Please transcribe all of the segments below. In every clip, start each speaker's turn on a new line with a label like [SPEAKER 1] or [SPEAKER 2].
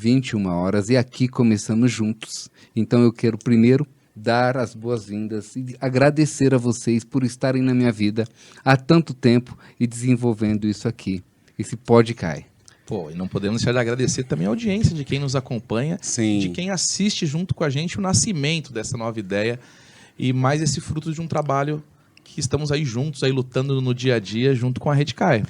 [SPEAKER 1] 21 horas, e aqui começamos juntos. Então eu quero primeiro dar as boas-vindas e agradecer a vocês por estarem na minha vida há tanto tempo e desenvolvendo isso aqui, esse podcast.
[SPEAKER 2] Pô, e não podemos deixar de agradecer também a audiência de quem nos acompanha, de quem assiste junto com a gente o nascimento dessa nova ideia e mais esse fruto de um trabalho que estamos aí juntos, aí lutando no dia a dia junto com a Redcaia.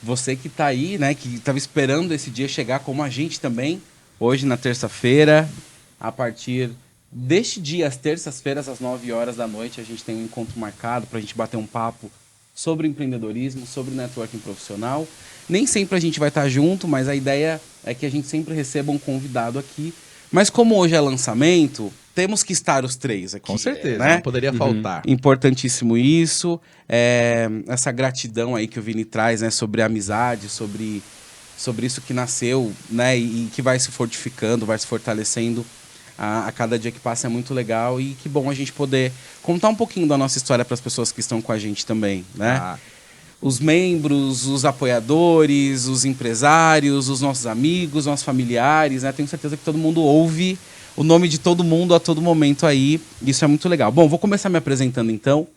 [SPEAKER 3] Você que tá aí, né, que estava esperando esse dia chegar, como a gente também, hoje na terça-feira, a partir deste dia, às terças-feiras, às 9 horas da noite, a gente tem um encontro marcado para a gente bater um papo sobre empreendedorismo, sobre networking profissional. Nem sempre a gente vai estar junto, mas a ideia é que a gente sempre receba um convidado aqui. Mas como hoje é lançamento, temos que estar os três aqui.
[SPEAKER 2] Com certeza,
[SPEAKER 3] né?
[SPEAKER 2] não poderia faltar.
[SPEAKER 3] Importantíssimo isso. Essa gratidão aí que o Vini traz, né, sobre a amizade, sobre isso que nasceu, né, e que vai se fortificando, vai se fortalecendo a cada dia que passa, é muito legal. E que bom a gente poder contar um pouquinho da nossa história para as pessoas que estão com a gente também, né? Os membros, os apoiadores, os empresários, os nossos amigos, nossos familiares, né? Tenho certeza que todo mundo ouve o nome de todo mundo a todo momento aí. Isso é muito legal. Bom, vou começar me apresentando então.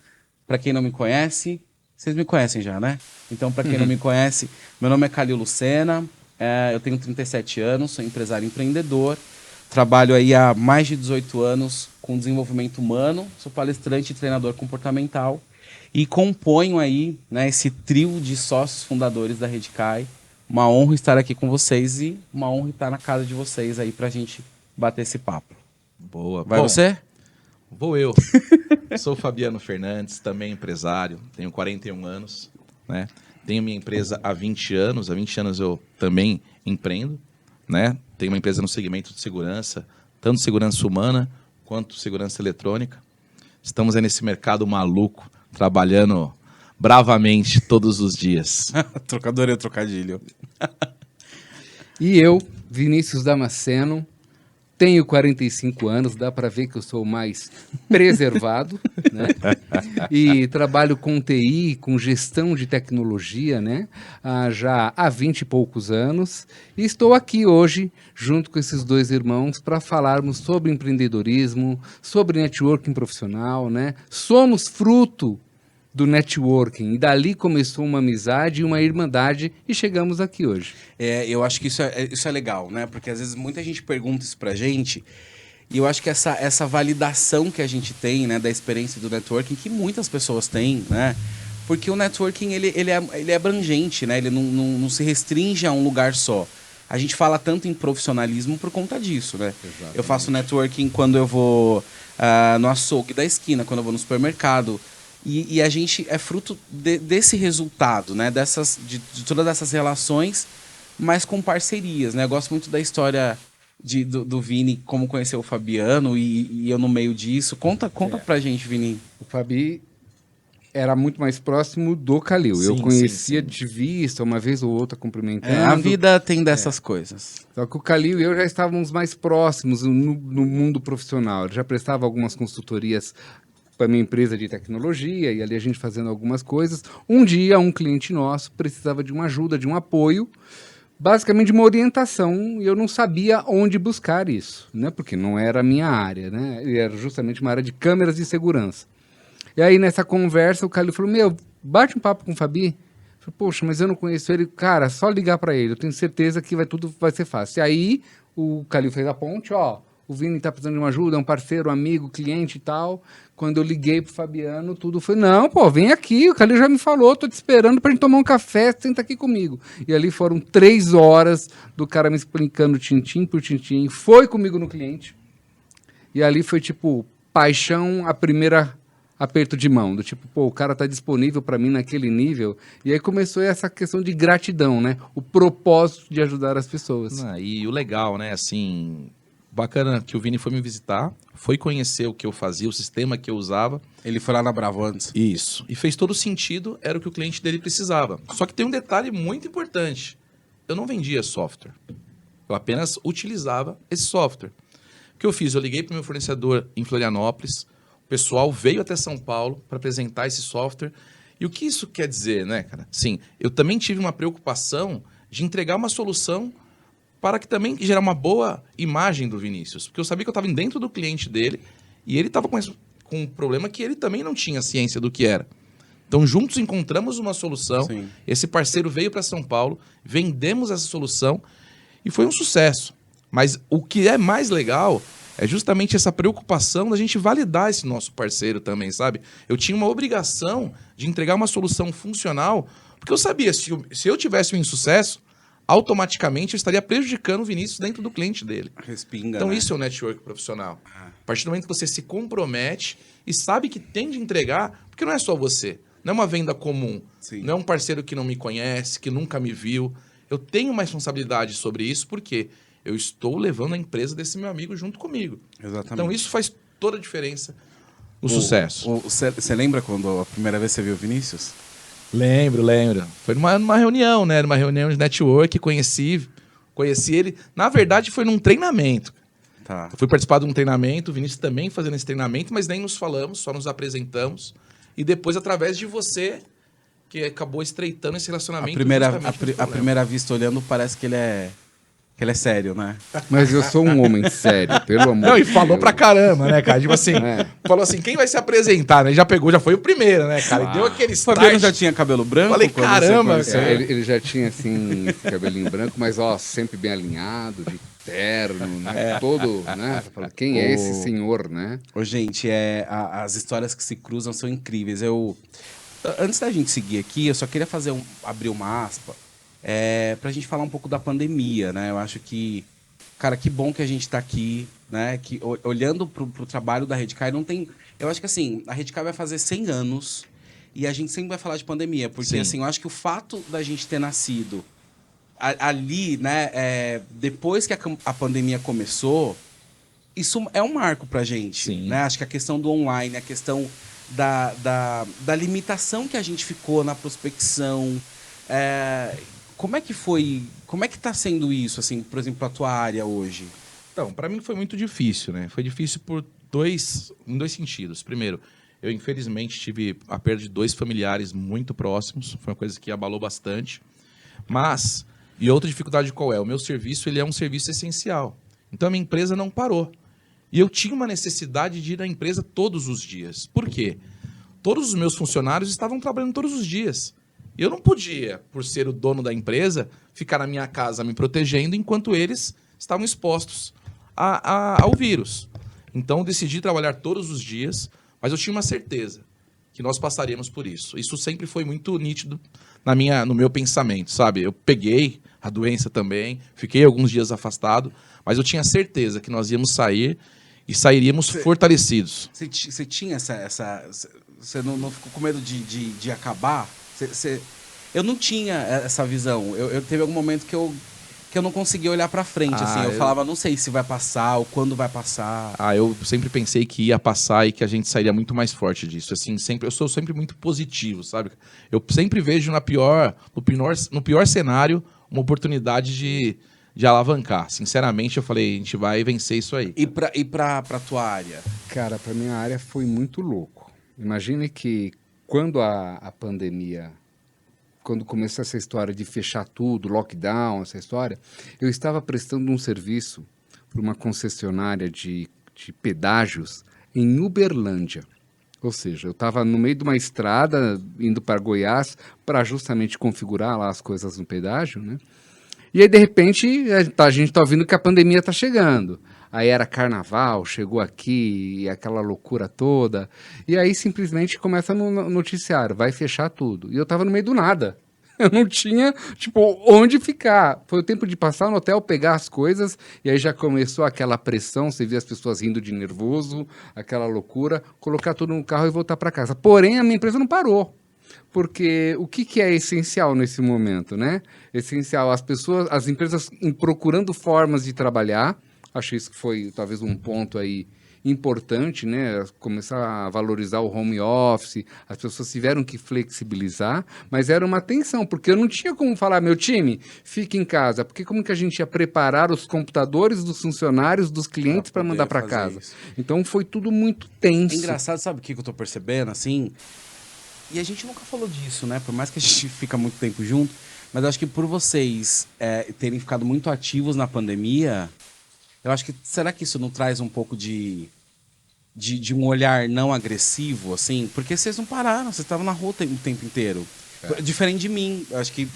[SPEAKER 3] Para quem não me conhece, vocês me conhecem já, né? Então, para quem não me conhece, meu nome é Calil Lucena, eu tenho 37 anos, sou empresário empreendedor, trabalho aí há mais de 18 anos com desenvolvimento humano, sou palestrante e treinador comportamental. E componho aí, né, esse trio de sócios fundadores da Redcaia. Uma honra estar aqui com vocês e uma honra estar na casa de vocês aí pra gente bater esse papo.
[SPEAKER 2] Boa.
[SPEAKER 3] Vai você?
[SPEAKER 2] Vou eu. Sou Fabiano Fernandes, também empresário, tenho 41 anos, né? Tenho minha empresa há 20 anos, há 20 anos eu também empreendo, né? Tenho uma empresa no segmento de segurança, tanto segurança humana quanto segurança eletrônica. Estamos aí nesse mercado maluco, trabalhando bravamente todos os dias.
[SPEAKER 3] Trocador trocadilho.
[SPEAKER 1] E eu, Vinícius Damasceno, tenho 45 anos, dá para ver que eu sou mais preservado, né? E trabalho com TI, com gestão de tecnologia, né? Já há 20 e poucos anos. E estou aqui hoje, junto com esses dois irmãos, para falarmos sobre empreendedorismo, sobre networking profissional, né? Somos fruto do networking, e dali começou uma amizade e uma irmandade, e chegamos aqui hoje.
[SPEAKER 3] Eu acho que isso é legal, né? Porque às vezes muita gente pergunta isso pra gente, e eu acho que essa validação que a gente tem, né, da experiência do networking, que muitas pessoas têm, né? Porque o networking, ele é abrangente, né? Ele não se restringe a um lugar só. A gente fala tanto em profissionalismo por conta disso, né? Exatamente. Eu faço networking quando eu vou no açougue da esquina, quando eu vou no supermercado. E a gente é fruto desse resultado, né? De todas essas relações, mas com parcerias, né? Eu gosto muito da história do Vini, como conheceu o Fabiano e eu no meio disso. Conta pra gente, Vini.
[SPEAKER 1] O Fabi era muito mais próximo do Calil. Eu conhecia de vista, uma vez ou outra cumprimentando.
[SPEAKER 3] A vida tem dessas coisas.
[SPEAKER 1] Só que o Calil e eu já estávamos mais próximos no mundo profissional. Eu já prestava algumas consultorias para minha empresa de tecnologia, e ali a gente fazendo algumas coisas. Um dia, um cliente nosso precisava de uma ajuda, de um apoio, basicamente de uma orientação, e eu não sabia onde buscar isso, né? Porque não era a minha área, né? Era justamente uma área de câmeras de segurança. E aí, nessa conversa, o Calil falou, bate um papo com o Fabi. Eu falei, poxa, mas eu não conheço ele. Cara, só ligar para ele, eu tenho certeza que tudo vai ser fácil. E aí, o Calil fez a ponte, o Vini tá precisando de uma ajuda, é um parceiro, amigo, cliente e tal. Quando eu liguei pro Fabiano, tudo foi, não, vem aqui, o Calil já me falou, tô te esperando pra gente tomar um café, senta aqui comigo. E ali foram 3 horas do cara me explicando tintim por tintim, foi comigo no cliente. E ali foi tipo, paixão, a primeira aperto de mão, do tipo, o cara tá disponível para mim naquele nível. E aí começou essa questão de gratidão, né? O propósito de ajudar as pessoas.
[SPEAKER 2] E o legal, né, assim, bacana que o Vini foi me visitar, foi conhecer o que eu fazia, o sistema que eu usava.
[SPEAKER 3] Ele foi lá na Bravo antes.
[SPEAKER 2] Isso. E fez todo sentido, era o que o cliente dele precisava. Só que tem um detalhe muito importante. Eu não vendia software. Eu apenas utilizava esse software. O que eu fiz? Eu liguei para o meu fornecedor em Florianópolis, o pessoal veio até São Paulo para apresentar esse software. E o que isso quer dizer, né, cara? Sim, eu também tive uma preocupação de entregar uma solução para que também gerar uma boa imagem do Vinícius. Porque eu sabia que eu estava dentro do cliente dele e ele estava com um problema que ele também não tinha ciência do que era. Então, juntos encontramos uma solução.
[SPEAKER 3] Sim.
[SPEAKER 2] Esse parceiro veio para São Paulo, vendemos essa solução e foi um sucesso. Mas o que é mais legal é justamente essa preocupação da gente validar esse nosso parceiro também, sabe? Eu tinha uma obrigação de entregar uma solução funcional, porque eu sabia, se eu tivesse um insucesso, automaticamente eu estaria prejudicando o Vinícius dentro do cliente dele.
[SPEAKER 3] Respinga,
[SPEAKER 2] Então
[SPEAKER 3] né?
[SPEAKER 2] isso é o network profissional. A partir do momento que você se compromete e sabe que tem de entregar, porque não é só você, não é uma venda comum,
[SPEAKER 3] Sim.
[SPEAKER 2] não é um parceiro que não me conhece, que nunca me viu. Eu tenho uma responsabilidade sobre isso, porque eu estou levando a empresa desse meu amigo junto comigo.
[SPEAKER 3] Exatamente.
[SPEAKER 2] Então isso faz toda a diferença no sucesso.
[SPEAKER 3] Você lembra quando a primeira vez você viu o Vinícius?
[SPEAKER 2] Lembro. Foi numa reunião, né? Numa reunião de network, conheci ele. Na verdade, foi num treinamento.
[SPEAKER 3] Tá.
[SPEAKER 2] Eu fui participar de um treinamento, o Vinícius também fazendo esse treinamento, mas nem nos falamos, só nos apresentamos. E depois, através de você, que acabou estreitando esse relacionamento.
[SPEAKER 3] A primeira vista olhando, parece que ele é sério, né?
[SPEAKER 1] Mas eu sou um homem sério, pelo amor
[SPEAKER 2] Não,
[SPEAKER 1] de
[SPEAKER 2] e falou
[SPEAKER 1] Deus.
[SPEAKER 2] pra caramba, né, cara? Tipo assim,
[SPEAKER 1] É.
[SPEAKER 2] falou assim, quem vai se apresentar, né? Já foi o primeiro, né, cara? E deu aquele
[SPEAKER 3] O Fabiano
[SPEAKER 2] start.
[SPEAKER 3] já tinha cabelo branco?
[SPEAKER 2] Falei,
[SPEAKER 3] quando você
[SPEAKER 2] caramba,
[SPEAKER 3] conheceu?
[SPEAKER 1] É, ele já tinha, assim, esse cabelinho branco, mas, ó, sempre bem alinhado, de terno, né? Todo, né? Você fala, quem é esse senhor, né?
[SPEAKER 3] Ô, gente, as histórias que se cruzam são incríveis. Antes da gente seguir aqui, eu só queria abrir uma aspa pra gente falar um pouco da pandemia, né? Eu acho que, cara, que bom que a gente tá aqui, né? Que, olhando pro trabalho da Redcai, não tem... Eu acho que, assim, a Redcai vai fazer 100 anos e a gente sempre vai falar de pandemia, porque,
[SPEAKER 2] Sim.
[SPEAKER 3] assim, eu acho que o fato da gente ter nascido ali, né, depois que a pandemia começou, isso é um marco pra gente.
[SPEAKER 2] Sim.
[SPEAKER 3] Né? Acho que a questão do online, a questão da limitação que a gente ficou na prospecção. Como é que tá sendo isso, assim, por exemplo, a tua área hoje?
[SPEAKER 2] Então, para mim foi muito difícil, né? Foi difícil em dois sentidos. Primeiro, eu infelizmente tive a perda de 2 familiares muito próximos, foi uma coisa que abalou bastante. Mas, e outra dificuldade qual é? O meu serviço, ele é um serviço essencial. Então a minha empresa não parou. E eu tinha uma necessidade de ir à empresa todos os dias. Por quê? Todos os meus funcionários estavam trabalhando todos os dias. E eu não podia, por ser o dono da empresa, ficar na minha casa me protegendo enquanto eles estavam expostos ao vírus. Então, eu decidi trabalhar todos os dias, mas eu tinha uma certeza que nós passaríamos por isso. Isso sempre foi muito nítido no meu pensamento, sabe? Eu peguei a doença também, fiquei alguns dias afastado, mas eu tinha certeza que nós íamos sair e sairíamos fortalecidos.
[SPEAKER 3] Você tinha você não ficou com medo de acabar? Eu não tinha essa visão. Eu teve algum momento que eu não conseguia olhar pra frente, assim. Eu falava, não sei se vai passar ou quando vai passar.
[SPEAKER 2] Eu sempre pensei que ia passar e que a gente sairia muito mais forte disso. Assim, eu sou sempre muito positivo, sabe? Eu sempre vejo no pior cenário uma oportunidade de alavancar. Sinceramente, eu falei, a gente vai vencer isso aí.
[SPEAKER 3] E pra tua área?
[SPEAKER 1] Cara, pra minha área foi muito louco. Imagine que quando a pandemia, quando começou essa história de fechar tudo, lockdown, essa história, eu estava prestando um serviço para uma concessionária de pedágios em Uberlândia. Ou seja, eu estava no meio de uma estrada, indo para Goiás, para justamente configurar lá as coisas no pedágio, né? E aí, de repente, a gente está ouvindo que a pandemia está chegando. Aí era carnaval, chegou aqui, e aquela loucura toda. E aí, simplesmente, começa no noticiário, vai fechar tudo. E eu estava no meio do nada. Eu não tinha, onde ficar. Foi o tempo de passar no hotel, pegar as coisas, e aí já começou aquela pressão, você via as pessoas rindo de nervoso, aquela loucura, colocar tudo no carro e voltar para casa. Porém, a minha empresa não parou. Porque o que é essencial nesse momento, né? Essencial, as empresas procurando formas de trabalhar. Acho isso que foi talvez um ponto aí importante, né? Começar a valorizar o home office, as pessoas tiveram que flexibilizar, mas era uma tensão, porque eu não tinha como falar, meu time, fique em casa, porque como que a gente ia preparar os computadores dos funcionários, dos clientes para mandar para casa? Isso. Então foi tudo muito tenso.
[SPEAKER 3] É engraçado, sabe o que eu tô percebendo, assim? E a gente nunca falou disso, né? Por mais que a gente fica muito tempo junto, mas eu acho que por vocês terem ficado muito ativos na pandemia, eu acho que, será que isso não traz um pouco de um olhar não agressivo, assim? Porque vocês não pararam, vocês estavam na rua o tempo inteiro. Diferente de mim, eu acho que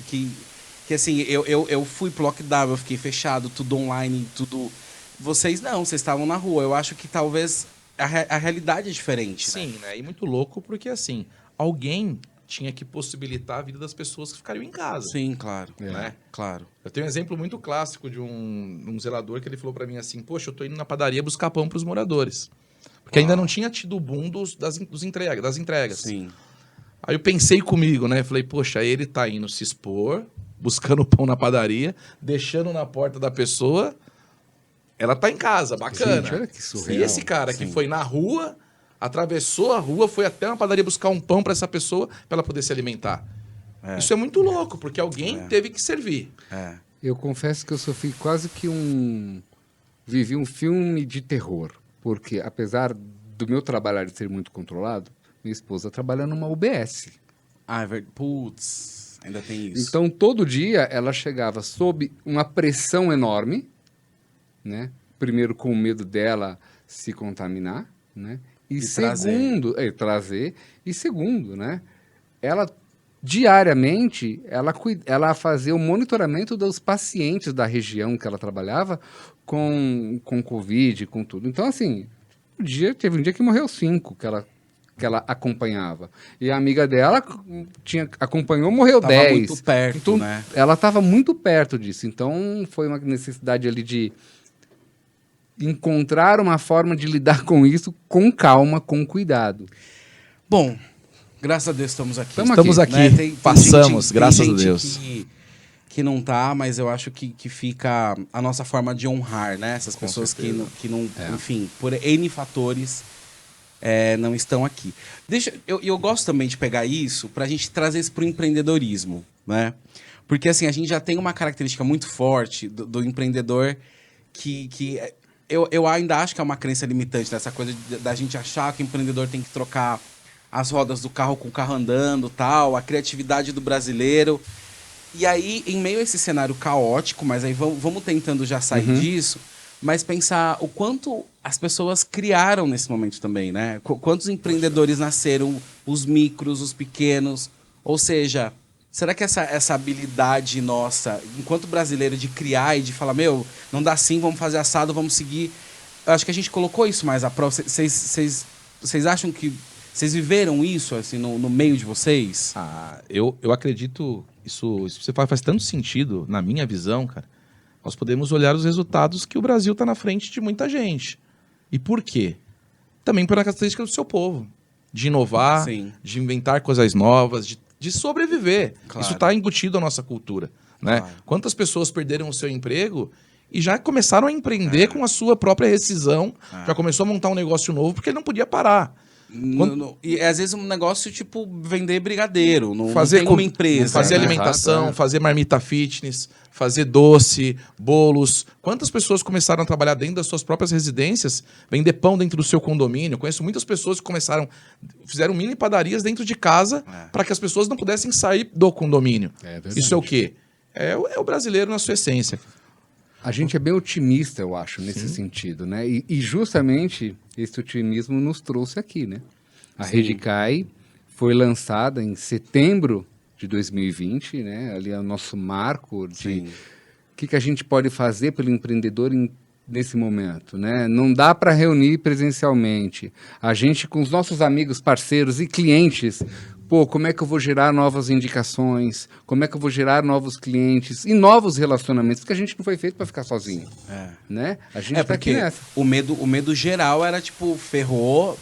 [SPEAKER 3] assim, eu fui pro lockdown, eu fiquei fechado, tudo online, tudo... Vocês não, vocês estavam na rua. Eu acho que talvez a realidade é diferente, né?
[SPEAKER 2] Sim, né? E muito louco porque, assim, alguém tinha que possibilitar a vida das pessoas que ficariam em casa.
[SPEAKER 3] Sim, claro.
[SPEAKER 2] Né?
[SPEAKER 3] Claro.
[SPEAKER 2] Eu tenho um exemplo muito clássico de um zelador que ele falou pra mim assim, poxa, eu tô indo na padaria buscar pão pros moradores. Porque ainda não tinha tido o boom das entregas.
[SPEAKER 3] Sim.
[SPEAKER 2] Aí eu pensei comigo, né? Falei, poxa, ele tá indo se expor, buscando pão na padaria, deixando na porta da pessoa, ela tá em casa, bacana.
[SPEAKER 1] Gente, olha que surreal.
[SPEAKER 2] E esse cara que foi na rua, atravessou a rua, foi até uma padaria buscar um pão pra essa pessoa, pra ela poder se alimentar. Isso é muito louco, porque alguém teve que servir.
[SPEAKER 1] Eu confesso que eu sofri quase que vivi um filme de terror, porque apesar do meu trabalho ser muito controlado, minha esposa trabalha numa UBS.
[SPEAKER 3] Ah, é verdade. Putz, ainda tem isso.
[SPEAKER 1] Então, todo dia ela chegava sob uma pressão enorme, né? Primeiro com o medo dela se contaminar, né? E segundo, trazer. E segundo, né? Ela diariamente ela fazia o monitoramento dos pacientes da região que ela trabalhava com Covid, com tudo. Então, assim, teve um dia que morreu 5 que ela acompanhava. E a amiga dela acompanhou, morreu 10.
[SPEAKER 3] Tava muito perto,
[SPEAKER 1] então,
[SPEAKER 3] né?
[SPEAKER 1] Ela estava muito perto disso. Então, foi uma necessidade ali de encontrar uma forma de lidar com isso com calma, com cuidado.
[SPEAKER 3] Bom, graças a Deus estamos aqui.
[SPEAKER 2] Estamos aqui,
[SPEAKER 3] né? Tem
[SPEAKER 2] passamos,
[SPEAKER 3] gente,
[SPEAKER 2] graças
[SPEAKER 3] tem
[SPEAKER 2] a
[SPEAKER 3] gente
[SPEAKER 2] Deus.
[SPEAKER 3] que não tá, mas eu acho que fica a nossa forma de honrar, né? Essas
[SPEAKER 2] Com
[SPEAKER 3] pessoas
[SPEAKER 2] certeza.
[SPEAKER 3] que não enfim, por N fatores, não estão aqui. Eu gosto também de pegar isso pra gente trazer isso pro empreendedorismo, né? Porque assim, a gente já tem uma característica muito forte do empreendedor que eu ainda acho que é uma crença limitante dessa coisa da gente achar que o empreendedor tem que trocar as rodas do carro com o carro andando, tal, a criatividade do brasileiro. E aí, em meio a esse cenário caótico, mas aí vamos tentando já sair disso, mas pensar o quanto as pessoas criaram nesse momento também, né? Quantos empreendedores nasceram, os micros, os pequenos. Ou seja, será que essa habilidade nossa, enquanto brasileiro, de criar e de falar, meu, não dá assim, vamos fazer assado, vamos seguir. Eu acho que a gente colocou isso mais à prova. Vocês acham que vocês viveram isso assim no meio de vocês?
[SPEAKER 2] Eu acredito, isso você faz tanto sentido na minha visão, cara. Nós podemos olhar os resultados que o Brasil está na frente de muita gente. E por quê? Também pela característica do seu povo. De inovar,
[SPEAKER 3] Sim.
[SPEAKER 2] de inventar coisas novas, de sobreviver.
[SPEAKER 3] Claro.
[SPEAKER 2] Isso está embutido à nossa cultura. Né?
[SPEAKER 3] Claro.
[SPEAKER 2] Quantas pessoas perderam o seu emprego e já começaram a empreender com a sua própria rescisão, já começou a montar um negócio novo porque ele não podia parar.
[SPEAKER 3] E às vezes um negócio tipo vender brigadeiro, não
[SPEAKER 2] Fazer
[SPEAKER 3] tem uma empresa.
[SPEAKER 2] fazer
[SPEAKER 3] né?
[SPEAKER 2] alimentação,
[SPEAKER 1] Exato,
[SPEAKER 2] fazer marmita fitness, fazer doce, bolos. Quantas pessoas começaram a trabalhar dentro das suas próprias residências, vender pão dentro do seu condomínio? Eu conheço muitas pessoas que fizeram mini padarias dentro de casa para que as pessoas não pudessem sair do condomínio.
[SPEAKER 1] Verdade.
[SPEAKER 2] Isso é o quê? É o brasileiro na sua essência.
[SPEAKER 1] A gente é bem otimista, eu acho, nesse sentido, né? E justamente esse otimismo nos trouxe aqui, né? A Redicai foi lançada em setembro de 2020, né? Ali é o nosso marco de o que a gente pode fazer pelo empreendedor nesse momento, né? Não dá para reunir presencialmente. A gente, com os nossos amigos, parceiros e clientes, como é que eu vou gerar novas indicações? Como é que eu vou gerar novos clientes e novos relacionamentos? Porque a gente não foi feito para ficar sozinho, né? A gente tá aqui
[SPEAKER 3] porque
[SPEAKER 1] nessa.
[SPEAKER 3] o medo geral era tipo, ferrou,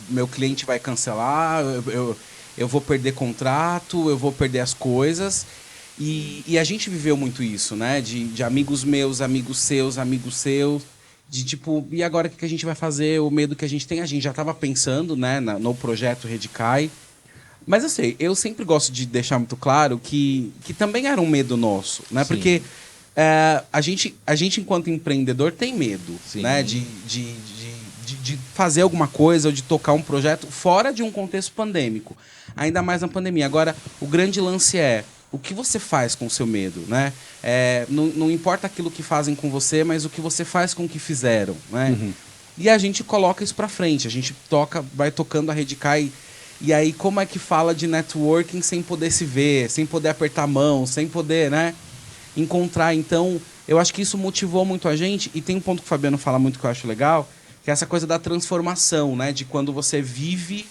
[SPEAKER 3] meu cliente vai cancelar, eu vou perder contrato, eu vou perder as coisas. E a gente viveu muito isso, né? De amigos meus, amigos seus, de tipo, e agora o que a gente vai fazer? O medo que a gente tem, a gente já estava pensando, né, no projeto Redicai. Mas eu sei, eu sempre gosto de deixar muito claro que também era um medo nosso, né?
[SPEAKER 2] Sim.
[SPEAKER 3] Porque a gente, enquanto empreendedor, tem medo,
[SPEAKER 2] Sim.
[SPEAKER 3] né? De fazer alguma coisa ou de tocar um projeto fora de um contexto pandêmico. ainda mais na pandemia. Agora, o grande lance é o que você faz com o seu medo, né? Não importa aquilo que fazem com você, mas o que você faz com o que fizeram, né? E a gente coloca isso pra frente, a gente vai tocando a Redecai. E aí, como é que fala de networking sem poder se ver, sem poder apertar a mão, sem poder, né, encontrar? Então, eu acho que isso motivou muito a gente. E tem um ponto que o Fabiano fala muito que eu acho legal, que é essa coisa da transformação, né? De quando você vive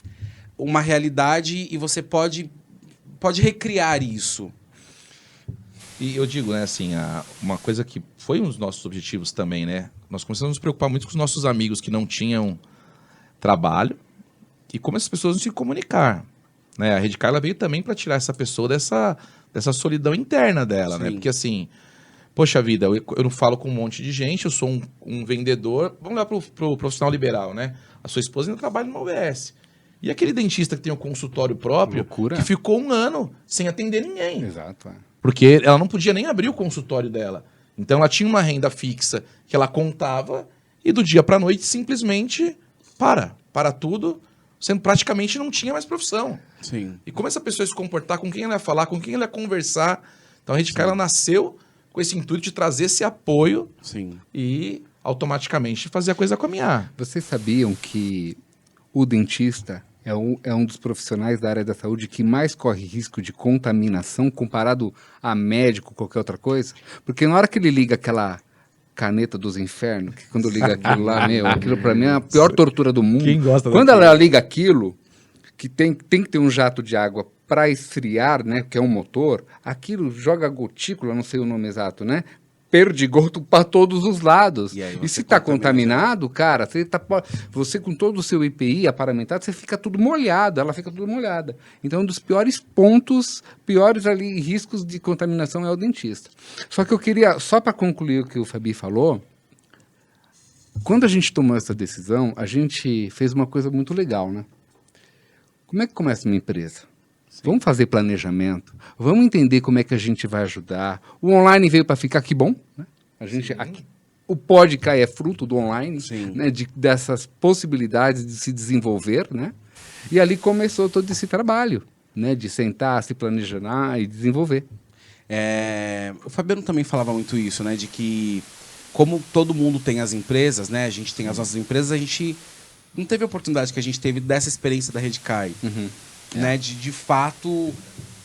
[SPEAKER 3] uma realidade e você pode recriar isso.
[SPEAKER 2] E eu digo, né, assim, uma coisa que foi um dos nossos objetivos também, né? Nós começamos a nos preocupar muito com os nossos amigos que não tinham trabalho e como essas pessoas não se comunicar, né? A Redecai, ela veio também para tirar essa pessoa dessa solidão interna dela, né?
[SPEAKER 3] Sim.
[SPEAKER 2] Porque assim, poxa vida, eu não falo com um monte de gente, eu sou um vendedor. Vamos lá pro profissional liberal, né? A sua esposa ainda trabalha numa UBS. E aquele dentista que tem um consultório próprio,
[SPEAKER 1] Loucura.
[SPEAKER 2] que ficou 1 ano sem atender ninguém.
[SPEAKER 1] Exato.
[SPEAKER 2] Porque ela não podia nem abrir o consultório dela. Então ela tinha uma renda fixa que ela contava e do dia para a noite simplesmente para tudo, sendo praticamente não tinha mais profissão.
[SPEAKER 3] Sim.
[SPEAKER 2] E como essa pessoa ia se comportar, com quem ela ia falar, com quem ela ia conversar. Então a Redecai, ela nasceu com esse intuito de trazer esse apoio
[SPEAKER 3] Sim.
[SPEAKER 2] e automaticamente fazer a coisa caminhar.
[SPEAKER 1] Vocês sabiam que o dentista é um dos profissionais da área da saúde que mais corre risco de contaminação comparado a médico, qualquer outra coisa? Porque na hora que ele liga aquela caneta dos infernos, que quando liga aquilo lá, aquilo pra mim é a pior tortura do mundo.
[SPEAKER 2] Quem gosta
[SPEAKER 1] Quando
[SPEAKER 2] daquilo?
[SPEAKER 1] ela liga aquilo, que tem que ter um jato de água para esfriar, né, que é um motor, aquilo joga gotícula, não sei o nome exato, né? Perdigoto para todos os lados.
[SPEAKER 3] E aí
[SPEAKER 1] E
[SPEAKER 3] você
[SPEAKER 1] se está
[SPEAKER 3] contamina
[SPEAKER 1] contaminado, cara, você com todo o seu IPI aparamentado, você fica tudo molhado, ela fica tudo molhada. Então, um dos piores ali, riscos de contaminação é o dentista. Só que eu queria, só para concluir o que o Fabi falou, quando a gente tomou essa decisão, a gente fez uma coisa muito legal, né? Como é que começa uma empresa? Vamos fazer planejamento, vamos entender como é que a gente vai ajudar. O online veio para ficar, que bom, né? O Podcast é fruto do online, né? Dessas possibilidades de se desenvolver, né? E ali começou todo esse trabalho, né? De sentar, se planejar e desenvolver.
[SPEAKER 3] O Fabiano também falava muito isso, né? De que como todo mundo tem as empresas, né? A gente tem as nossas empresas, a gente não teve a oportunidade que a gente teve dessa experiência da Redecai. Né, de fato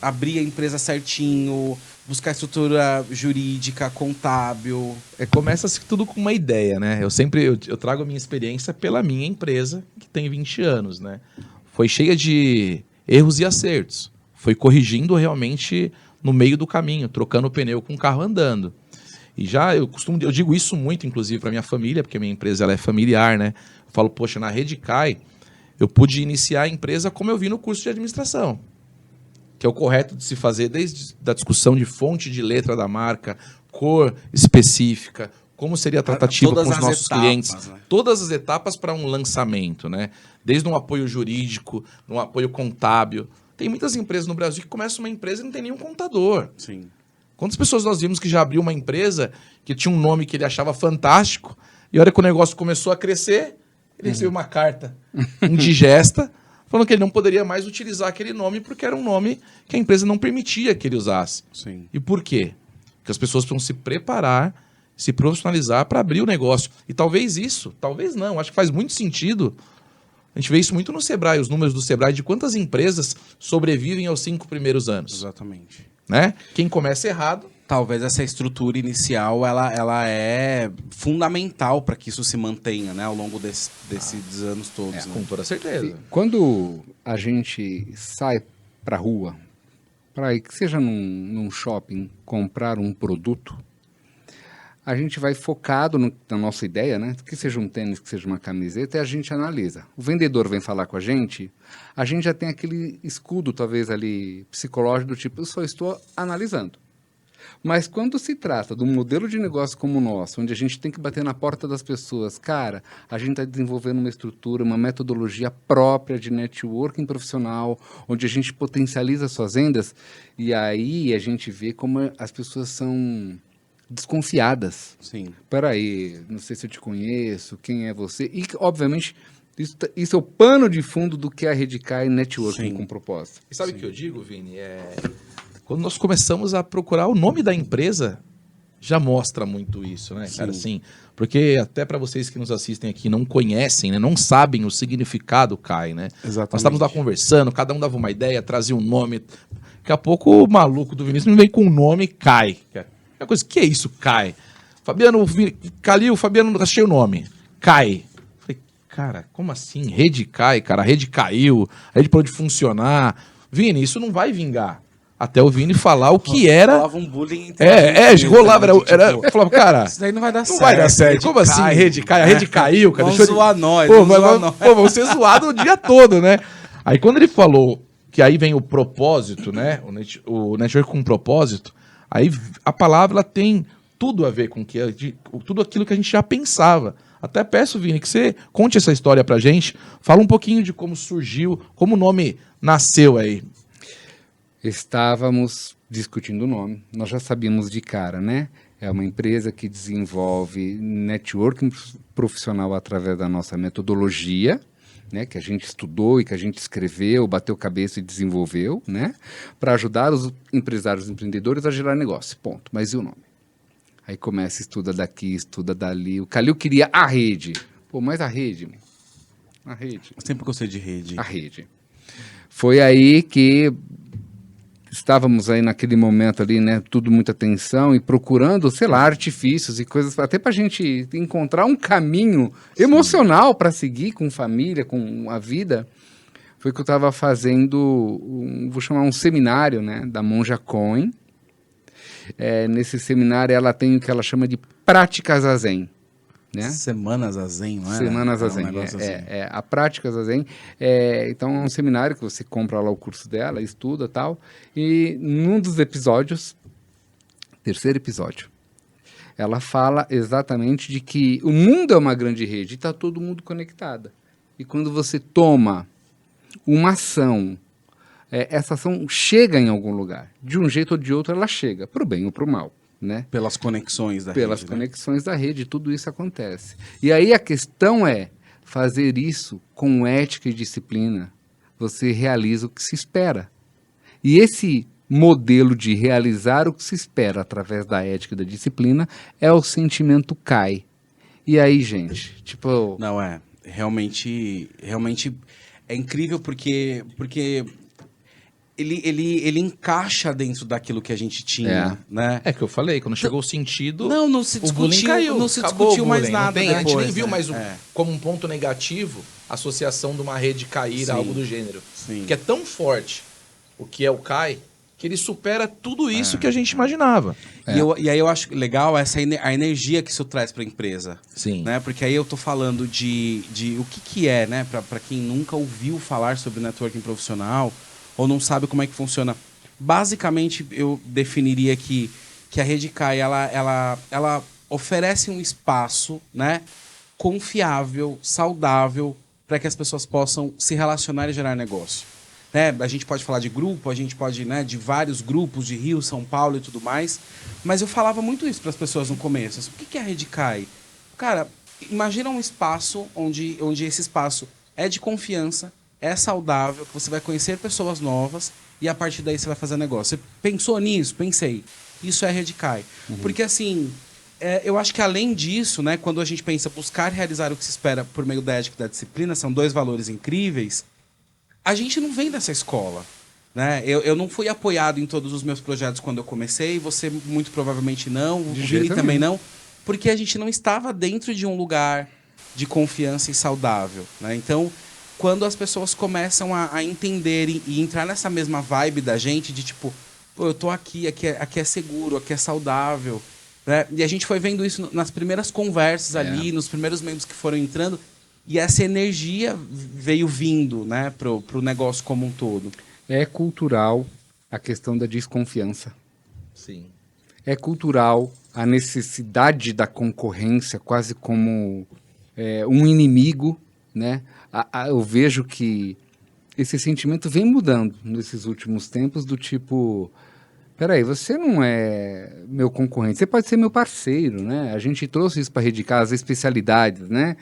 [SPEAKER 3] abrir a empresa certinho, buscar estrutura jurídica, contábil.
[SPEAKER 2] Começa-se tudo com uma ideia, né? Eu trago a minha experiência pela minha empresa, que tem 20 anos, né? Foi cheia de erros e acertos. Foi corrigindo realmente no meio do caminho, trocando o pneu com o carro andando. E eu digo isso muito, inclusive, para minha família, porque a minha empresa ela é familiar, né? Eu falo, poxa, na Redecai, eu pude iniciar a empresa como eu vi no curso de administração, que é o correto de se fazer desde a discussão de fonte de letra da marca, cor específica, como seria a tratativa com os nossos clientes, né? Todas as etapas para um lançamento, né? Desde um apoio jurídico, um apoio contábil. Tem muitas empresas no Brasil que começam uma empresa e não tem nenhum contador.
[SPEAKER 3] Sim.
[SPEAKER 2] Quantas pessoas nós vimos que já abriu uma empresa que tinha um nome que ele achava fantástico e a hora que o negócio começou a crescer, ele recebeu uma carta indigesta falando que ele não poderia mais utilizar aquele nome porque era um nome que a empresa não permitia que ele usasse.
[SPEAKER 3] Sim.
[SPEAKER 2] E por quê? Porque as pessoas precisam se preparar, se profissionalizar para abrir o negócio. E talvez não, acho que faz muito sentido. A gente vê isso muito no Sebrae, os números do Sebrae, de quantas empresas sobrevivem aos 5 primeiros anos.
[SPEAKER 3] Exatamente.
[SPEAKER 2] Né? Quem começa errado...
[SPEAKER 3] Talvez essa estrutura inicial ela é fundamental para que isso se mantenha, né, ao longo desses anos todos. Né?
[SPEAKER 2] Com toda certeza.
[SPEAKER 1] E quando a gente sai para a rua, para ir, que seja num shopping, comprar um produto, a gente vai focado na nossa ideia, né? Que seja um tênis, que seja uma camiseta, e a gente analisa. O vendedor vem falar com a gente já tem aquele escudo, talvez, ali, psicológico, do tipo, eu só estou analisando. Mas quando se trata de um modelo de negócio como o nosso, onde a gente tem que bater na porta das pessoas, cara, a gente está desenvolvendo uma estrutura, uma metodologia própria de networking profissional, onde a gente potencializa suas vendas, e aí a gente vê como as pessoas são desconfiadas.
[SPEAKER 3] Sim.
[SPEAKER 1] Peraí, não sei se eu te conheço, quem é você? E, obviamente, Isso é o pano de fundo do que é a Redecai Networking
[SPEAKER 3] Sim.
[SPEAKER 1] com propósito.
[SPEAKER 2] E sabe o que eu digo, Vini? Quando nós começamos a procurar o nome da empresa, já mostra muito isso, né, cara?
[SPEAKER 3] Sim.
[SPEAKER 2] Assim, porque até para vocês que nos assistem aqui não conhecem, né, não sabem o significado CAI, né?
[SPEAKER 3] Exatamente.
[SPEAKER 2] Nós estávamos lá conversando, cada um dava uma ideia, trazia um nome. Daqui a pouco o maluco do Vinícius me vem com o nome CAI. É coisa, que é isso, CAI? Fabiano, Calil, Fabiano, achei o nome. CAI. Falei, cara, como assim? Rede cai, cara, a rede caiu, a rede parou de funcionar. Vini, isso não vai vingar. Até o Vini falar o que era.
[SPEAKER 3] Rolava um bullying entre a gente,
[SPEAKER 2] rolava,
[SPEAKER 3] né,
[SPEAKER 2] eu falava, cara,
[SPEAKER 3] isso daí não vai dar certo.
[SPEAKER 2] não vai dar certo. Como assim, rede cai? A rede caiu, cara.
[SPEAKER 3] Vamos zoar nós,
[SPEAKER 2] Pô,
[SPEAKER 3] vamos zoar nós.
[SPEAKER 2] Pô, vamos ser zoado o dia todo, né? Aí quando ele falou que aí vem o propósito, né? O network com propósito, aí a palavra ela tem tudo a ver com tudo aquilo que a gente já pensava. Até peço, Vini, que você conte essa história pra gente. Fala um pouquinho de como surgiu, como o nome nasceu aí.
[SPEAKER 1] Estávamos discutindo o nome, nós já sabíamos de cara, né? É uma empresa que desenvolve networking profissional através da nossa metodologia, né? Que a gente estudou e que a gente escreveu, bateu cabeça e desenvolveu, né? Para ajudar os empresários e empreendedores a gerar negócio, ponto. Mas e o nome? Aí começa, estuda daqui, estuda dali. O Calil queria a rede. Pô, mas a rede, meu. A rede.
[SPEAKER 3] Eu sempre gostei de rede.
[SPEAKER 1] A rede. Foi aí que estávamos aí naquele momento ali, né, tudo muita atenção e procurando, sei lá, artifícios e coisas, até para a gente encontrar um caminho emocional para seguir com família, com a vida. Foi que eu estava fazendo, vou chamar um seminário, né, da Monja Coen. Nesse seminário ela tem o que ela chama de prática zazen. Né?
[SPEAKER 3] Semanas a Zen, não é?
[SPEAKER 1] Semanas Zazen. A prática Zazen. Então é um seminário que você compra lá o curso dela, estuda e tal. E num dos episódios, terceiro episódio, ela fala exatamente de que o mundo é uma grande rede e está todo mundo conectado. E quando você toma uma ação, essa ação chega em algum lugar. De um jeito ou de outro ela chega, para o bem ou para o mal. Né?
[SPEAKER 3] Pelas conexões da
[SPEAKER 1] Pelas
[SPEAKER 3] rede.
[SPEAKER 1] conexões da rede, tudo isso acontece. E aí a questão é fazer isso com ética e disciplina. Você realiza o que se espera. E esse modelo de realizar o que se espera através da ética e da disciplina é o sentimento CAI. E aí, gente, tipo...
[SPEAKER 3] Não, realmente é incrível porque ele encaixa dentro daquilo que a gente tinha, né?
[SPEAKER 2] É que eu falei, quando chegou o sentido,
[SPEAKER 3] Não se
[SPEAKER 2] o bullying
[SPEAKER 3] discutiu,
[SPEAKER 2] caiu.
[SPEAKER 3] não se
[SPEAKER 2] Acabou
[SPEAKER 3] discutiu
[SPEAKER 2] o
[SPEAKER 3] mais
[SPEAKER 2] bullying,
[SPEAKER 3] nada
[SPEAKER 2] não tem, a gente nem
[SPEAKER 3] depois,
[SPEAKER 2] viu
[SPEAKER 3] né?
[SPEAKER 2] mais como um ponto negativo a associação de uma rede cair,
[SPEAKER 3] Sim.
[SPEAKER 2] algo do gênero.
[SPEAKER 3] Sim.
[SPEAKER 2] Que é tão forte o que é o CAI, que ele supera tudo isso que a gente imaginava.
[SPEAKER 3] E aí eu acho legal a energia que isso traz para a empresa.
[SPEAKER 2] Sim.
[SPEAKER 3] Né? Porque aí eu tô falando de o que é, né? Para quem nunca ouviu falar sobre networking profissional ou não sabe como é que funciona. Basicamente, eu definiria que a Rede CAI, ela oferece um espaço, né, confiável, saudável, para que as pessoas possam se relacionar e gerar negócio. Né? A gente pode falar de grupo, a gente pode, né, de vários grupos de Rio, São Paulo e tudo mais, mas eu falava muito isso para as pessoas no começo. Assim, o que é a Rede CAI? Cara, imagina um espaço onde esse espaço é de confiança, é saudável, que você vai conhecer pessoas novas e a partir daí você vai fazer negócio. Você pensou nisso? Pensei. Isso é a Rede CAI. Porque assim, eu acho que além disso, né, quando a gente pensa buscar realizar o que se espera por meio da ética e da disciplina, são dois valores incríveis, a gente não vem dessa escola. Né? Eu não fui apoiado em todos os meus projetos quando eu comecei, você muito provavelmente não, o Vini também não, porque a gente não estava dentro de um lugar de confiança e saudável. Né? Então, quando as pessoas começam a entender e entrar nessa mesma vibe da gente, de tipo, pô, eu tô aqui é seguro, aqui é saudável. Né? E a gente foi vendo isso nas primeiras conversas ali, nos primeiros membros que foram entrando, e essa energia veio vindo, né, pro negócio como um todo.
[SPEAKER 1] É cultural a questão da desconfiança.
[SPEAKER 2] Sim.
[SPEAKER 1] É cultural a necessidade da concorrência quase como um inimigo, né? Eu vejo que esse sentimento vem mudando nesses últimos tempos do tipo, peraí, você não é meu concorrente, você pode ser meu parceiro, né? A gente trouxe isso para a Redcard, as especialidades, né?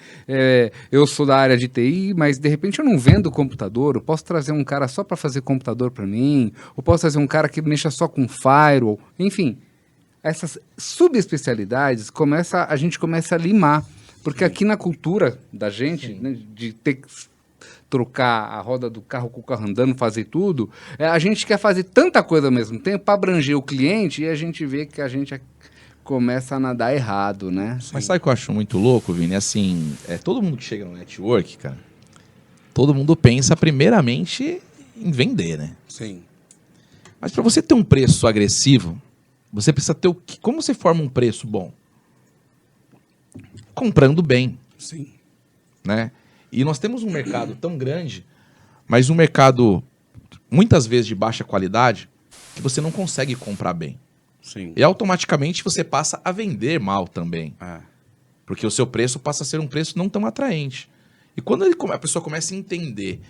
[SPEAKER 1] Eu sou da área de TI, mas de repente eu não vendo computador, eu posso trazer um cara só para fazer computador para mim, eu posso trazer um cara que mexa só com firewall, enfim. Essas subespecialidades a gente começa a limar, porque aqui na cultura da gente, né, de ter que trocar a roda do carro com o carro andando, fazer tudo, a gente quer fazer tanta coisa ao mesmo tempo para abranger o cliente e a gente vê que a gente começa a nadar errado, né?
[SPEAKER 2] Mas sabe o que eu acho muito louco, Vini? Assim, todo mundo que chega no network, cara, todo mundo pensa primeiramente em vender, né?
[SPEAKER 3] Sim.
[SPEAKER 2] Mas para você ter um preço agressivo, você precisa ter como você forma um preço bom? Comprando bem.
[SPEAKER 3] Sim.
[SPEAKER 2] Né? E nós temos um mercado tão grande, mas um mercado muitas vezes de baixa qualidade, que você não consegue comprar bem.
[SPEAKER 3] Sim.
[SPEAKER 2] E automaticamente você passa a vender mal também. Porque o seu preço passa a ser um preço não tão atraente. E quando a pessoa começa a entender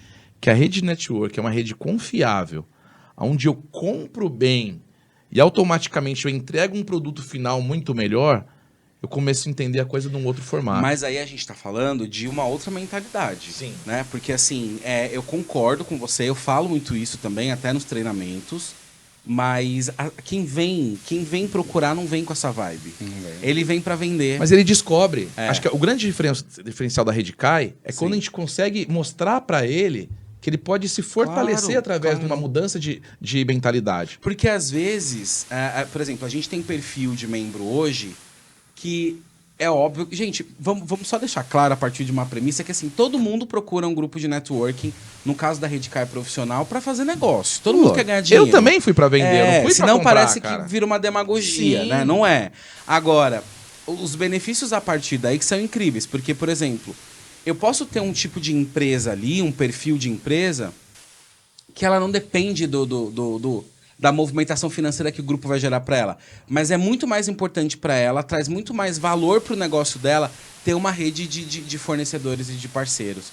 [SPEAKER 2] que a rede network é uma rede confiável, onde eu compro bem e automaticamente eu entrego um produto final muito melhor, eu começo a entender a coisa num outro formato.
[SPEAKER 3] Mas aí a gente tá falando de uma outra mentalidade.
[SPEAKER 2] Sim.
[SPEAKER 3] Né? Porque assim, eu concordo com você, eu falo muito isso também, até nos treinamentos, mas quem vem procurar não vem com essa vibe. Ele vem para vender.
[SPEAKER 2] Mas ele descobre. Acho que o grande diferencial da Redcard é quando a gente consegue mostrar para ele que ele pode se fortalecer através de uma mudança de mentalidade.
[SPEAKER 3] Porque às vezes, por exemplo, a gente tem perfil de membro hoje que é óbvio... Gente, vamos só deixar claro a partir de uma premissa que assim, todo mundo procura um grupo de networking, no caso da Redcard profissional, para fazer negócio. Todo mundo quer ganhar dinheiro.
[SPEAKER 2] Eu também fui para vender, eu não fui para comprar,
[SPEAKER 3] senão parece
[SPEAKER 2] cara.
[SPEAKER 3] que vira uma demagogia,
[SPEAKER 2] Sim.
[SPEAKER 3] né? Não é. Agora, os benefícios a partir daí que são incríveis, porque, por exemplo, eu posso ter um tipo de empresa ali, um perfil de empresa, que ela não depende da movimentação financeira que o grupo vai gerar para ela. Mas é muito mais importante para ela, traz muito mais valor para o negócio dela ter uma rede de fornecedores e de parceiros.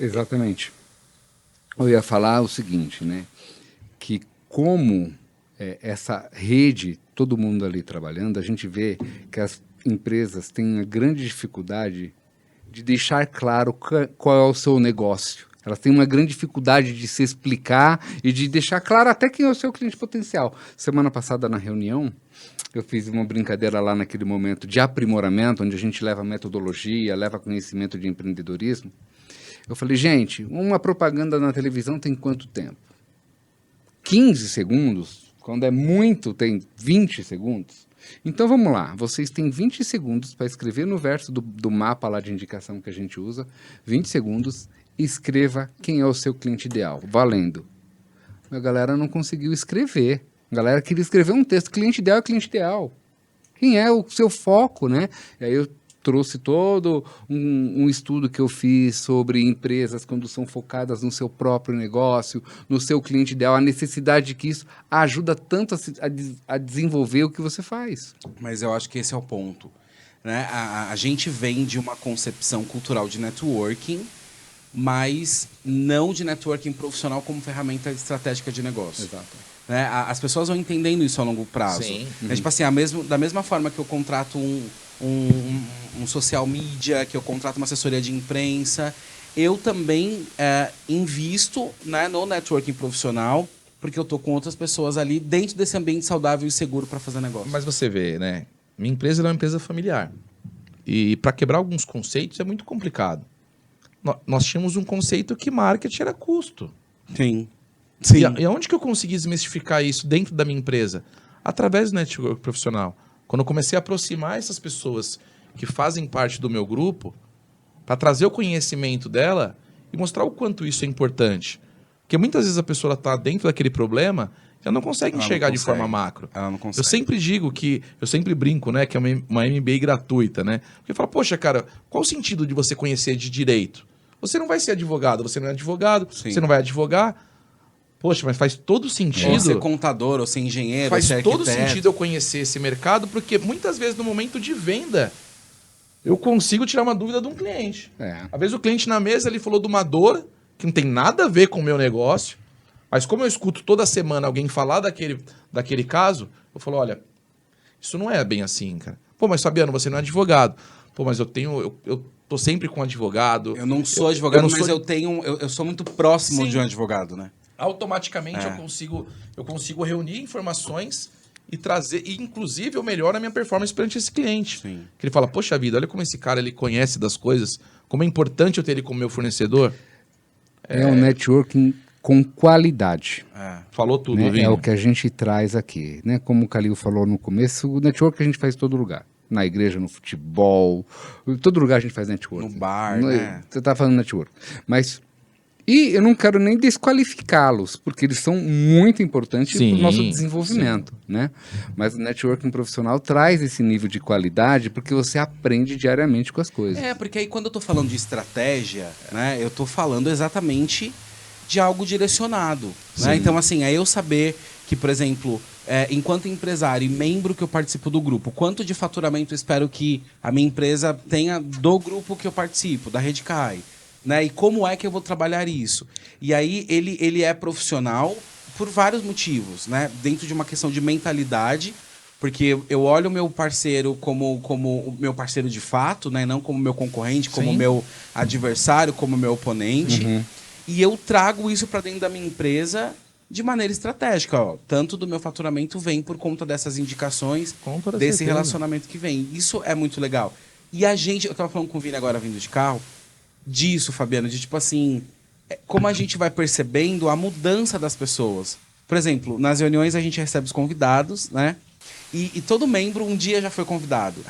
[SPEAKER 1] Exatamente. Eu ia falar o seguinte, né? Que como essa rede, todo mundo ali trabalhando, a gente vê que as empresas têm uma grande dificuldade de deixar claro qual é o seu negócio. Elas têm uma grande dificuldade de se explicar e de deixar claro até quem é o seu cliente potencial. Semana passada, na reunião, eu fiz uma brincadeira lá naquele momento de aprimoramento, onde a gente leva metodologia, leva conhecimento de empreendedorismo. Eu falei, gente, uma propaganda na televisão tem quanto tempo? 15 segundos? Quando é muito, tem 20 segundos? Então, vamos lá. Vocês têm 20 segundos para escrever no verso do mapa lá de indicação que a gente usa, 20 segundos, escreva quem é o seu cliente ideal, valendo. A galera não conseguiu escrever. A galera queria escrever um texto. Cliente ideal é cliente ideal. Quem é o seu foco, né? E aí eu trouxe todo um estudo que eu fiz sobre empresas quando são focadas no seu próprio negócio, no seu cliente ideal, a necessidade de que isso ajuda tanto a desenvolver o que você faz.
[SPEAKER 3] Mas eu acho que esse é o ponto. Né? A gente vem de uma concepção cultural de networking, mas não de networking profissional como ferramenta estratégica de negócio.
[SPEAKER 1] Exato.
[SPEAKER 3] Né? As pessoas vão entendendo isso a longo prazo.
[SPEAKER 2] Sim.
[SPEAKER 3] Tipo assim, da mesma forma que eu contrato um social media, que eu contrato uma assessoria de imprensa, eu também invisto, né, no networking profissional, porque eu tô com outras pessoas ali dentro desse ambiente saudável e seguro para fazer negócio.
[SPEAKER 2] Mas você vê, né? Minha empresa é uma empresa familiar. E para quebrar alguns conceitos é muito complicado. Nós tínhamos um conceito que marketing era custo.
[SPEAKER 3] Sim.
[SPEAKER 2] E aonde que eu consegui desmistificar isso dentro da minha empresa? Através do network profissional. Quando eu comecei a aproximar essas pessoas que fazem parte do meu grupo, para trazer o conhecimento dela e mostrar o quanto isso é importante. Porque muitas vezes a pessoa está dentro daquele problema e ela não consegue enxergar de forma macro.
[SPEAKER 3] Ela não consegue.
[SPEAKER 2] Eu sempre digo eu sempre brinco, né, que é uma MBA gratuita, né? Porque fala, poxa, cara, qual o sentido de você conhecer de direito? Você não vai ser advogado, você não é advogado,
[SPEAKER 3] Sim.
[SPEAKER 2] você não vai advogar. Poxa, mas faz todo sentido.
[SPEAKER 3] Ou ser contador, ou ser engenheiro,
[SPEAKER 2] Faz
[SPEAKER 3] ser
[SPEAKER 2] todo
[SPEAKER 3] arquiteto.
[SPEAKER 2] sentido eu conhecer esse mercado, porque muitas vezes no momento de venda eu consigo tirar uma dúvida de um cliente. Às vezes o cliente na mesa ele falou de uma dor que não tem nada a ver com o meu negócio, Mas como eu escuto toda semana alguém falar daquele caso, eu falo, olha, isso não é bem assim, cara. Pô, mas Fabiano, você não é advogado. Pô, mas eu tô sempre com um advogado.
[SPEAKER 3] Eu não sou advogado,
[SPEAKER 2] não
[SPEAKER 3] mas
[SPEAKER 2] sou-
[SPEAKER 3] eu sou muito próximo
[SPEAKER 2] Sim.
[SPEAKER 3] de um advogado, né?
[SPEAKER 2] Automaticamente eu consigo reunir informações e trazer, e inclusive eu melhoro a minha performance perante esse cliente.
[SPEAKER 3] Sim.
[SPEAKER 2] Que ele fala, poxa vida, olha como esse cara ele conhece das coisas, como é importante eu ter ele como meu fornecedor.
[SPEAKER 1] É um networking com qualidade.
[SPEAKER 2] Falou tudo,
[SPEAKER 1] Né?
[SPEAKER 2] Vini.
[SPEAKER 1] É o que a gente traz aqui. Né? Como o Calil falou no começo, o network a gente faz em todo lugar. Na igreja, no futebol, em todo lugar a gente faz network.
[SPEAKER 3] No bar, né?
[SPEAKER 1] Você tá falando network. Mas... E eu não quero nem desqualificá-los, porque eles são muito importantes para o
[SPEAKER 2] Sim,
[SPEAKER 1] nosso desenvolvimento, né? Mas o networking profissional traz esse nível de qualidade porque você aprende diariamente com as coisas.
[SPEAKER 3] Porque aí quando eu tô falando de estratégia, né, eu tô falando exatamente de algo direcionado, né? Então, assim, é eu saber que, por exemplo, enquanto empresário e membro que eu participo do grupo, quanto de faturamento eu espero que a minha empresa tenha do grupo que eu participo, da Redcai, né? E como é que eu vou trabalhar isso? E aí ele é profissional por vários motivos, né? Dentro de uma questão de mentalidade, porque eu olho o meu parceiro como o meu parceiro de fato, né? Não como meu concorrente, como
[SPEAKER 2] Sim.
[SPEAKER 3] meu adversário, como meu oponente. E eu trago isso para dentro da minha empresa de maneira estratégica. Ó. Tanto do meu faturamento vem por conta dessas indicações,
[SPEAKER 2] Com toda
[SPEAKER 3] desse
[SPEAKER 2] certeza.
[SPEAKER 3] relacionamento que vem. Isso é muito legal. E eu tava falando com o Vini agora vindo de carro, disso, Fabiano, de tipo assim, como a gente vai percebendo a mudança das pessoas. Por exemplo, nas reuniões a gente recebe os convidados, né? E todo membro um dia já foi convidado.